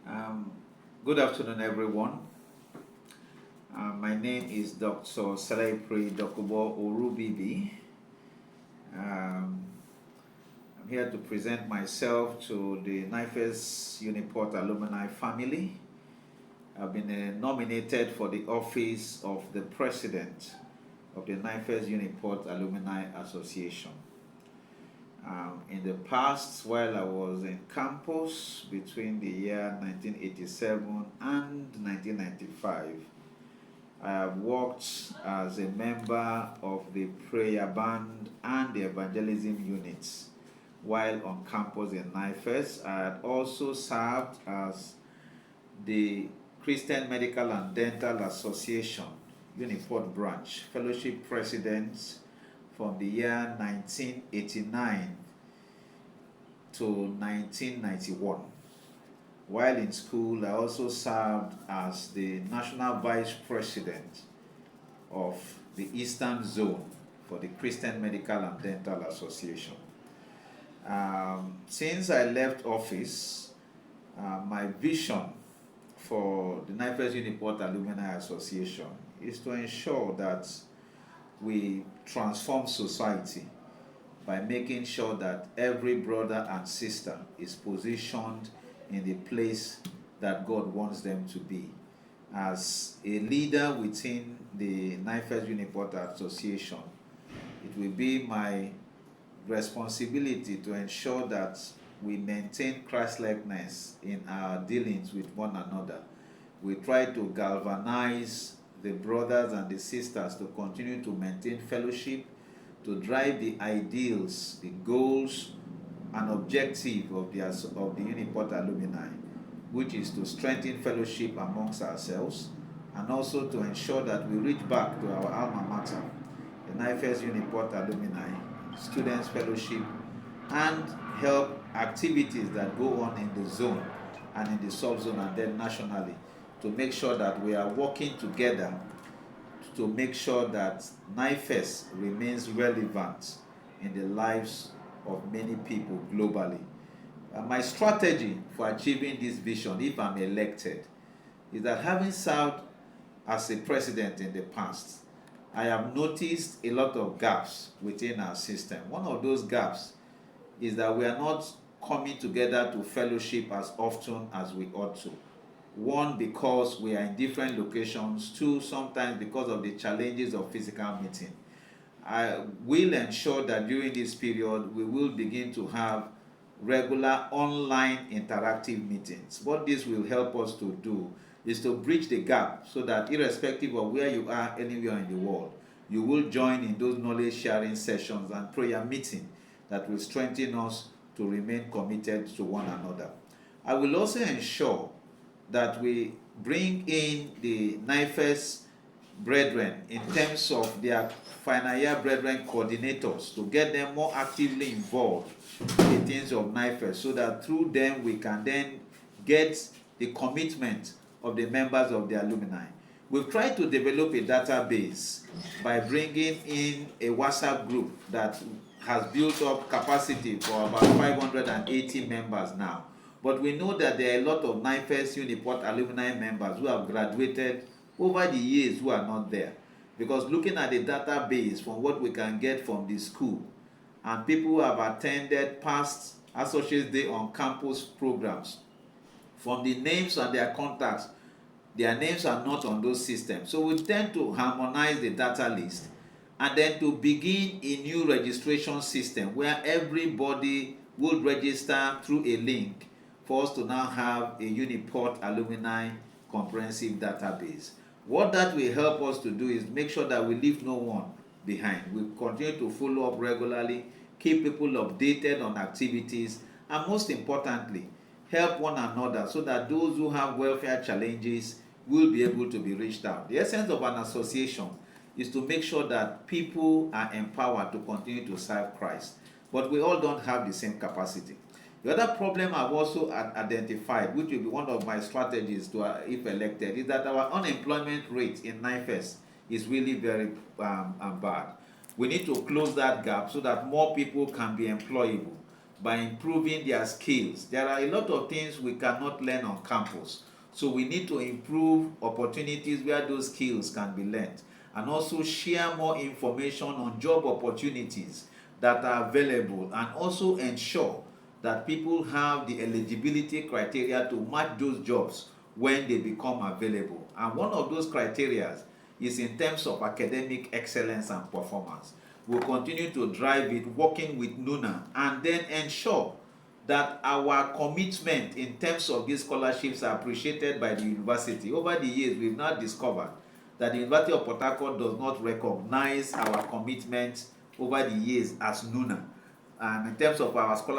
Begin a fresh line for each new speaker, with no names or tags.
Um, Good afternoon, everyone. My name is Dr. Seleipiri Dokubo Orubibi. Um, I'm here to present myself to the NIFES Uniport alumni family. I've been nominated for the office of the president of the NIFES Uniport Alumni Association. In the past, while I was in campus between the year 1987 and 1995, I have worked as a member of the prayer band and the evangelism units. While on campus in NIFES, I had also served as the Christian Medical and Dental Association Uniport branch fellowship president from the year 1989 to 1991. While in school, I also served as the national vice president of the Eastern Zone for the Christian Medical and Dental Association. Since I left office, my vision for the NIFES Uniport Alumni Association is to ensure that we transform society by making sure that every brother and sister is positioned in the place that God wants them to be. As a leader within the NIFES Uniport Association, it will be my responsibility to ensure that we maintain Christ-likeness in our dealings with one another. We try to galvanize the brothers and the sisters to continue to maintain fellowship, to drive the ideals, the goals, and objective of the Uniport alumni, which is to strengthen fellowship amongst ourselves and also to ensure that we reach back to our alma mater, the NIFES Uniport alumni, students fellowship, and help activities that go on in the zone and in the sub-zone and then nationally to make sure that we are working together to make sure that NIFES remains relevant in the lives of many people globally. My strategy for achieving this vision, if I'm elected, is that having served as a president in the past, I have noticed a lot of gaps within our system. One of those gaps is that we are not coming together to fellowship as often as we ought to. One, because we are in different locations. Two, sometimes because of the challenges of physical meeting. I will ensure that during this period, we will begin to have regular online interactive meetings. What this will help us to do is to bridge the gap so that irrespective of where you are anywhere in the world, you will join in those knowledge sharing sessions and prayer meetings that will strengthen us to remain committed to one another. I will also ensure that we bring in the NIFES brethren in terms of their final year brethren coordinators to get them more actively involved in the things of NIFES so that through them we can then get the commitment of the members of the alumni. We've tried to develop a database by bringing in a WhatsApp group that has built up capacity for about 580 members now. But we know that there are a lot of NIFES Uniport alumni members who have graduated over the years who are not there. Because looking at the database from what we can get from the school and people who have attended past Associates Day on campus programs, from the names and their contacts, their names are not on those systems. So we tend to harmonize the data list and then to begin a new registration system where everybody will register through a link for us to now have a Uniport alumni comprehensive database. What that will help us to do is make sure that we leave no one behind. We continue to follow up regularly, keep people updated on activities, and most importantly, help one another so that those who have welfare challenges will be able to be reached out. The essence of an association is to make sure that people are empowered to continue to serve Christ. But we all don't have the same capacity. The other problem I've also identified, which will be one of my strategies to, if elected, is that our unemployment rate in NIFES is really very bad. We need to close that gap so that more people can be employable. by improving their skills. There are a lot of things we cannot learn on campus. So we need to improve opportunities where those skills can be learned, and also share more information on job opportunities that are available, and also ensure that people have the eligibility criteria to match those jobs when they become available. And one of those criteria is in terms of academic excellence and performance. We'll continue to drive it, working with NUNA, and then ensure that our commitment in terms of these scholarships are appreciated by the university. Over the years, we've now discovered that the University of Port Harcourt does not recognize our commitment over the years as NUNA. And in terms of our scholarship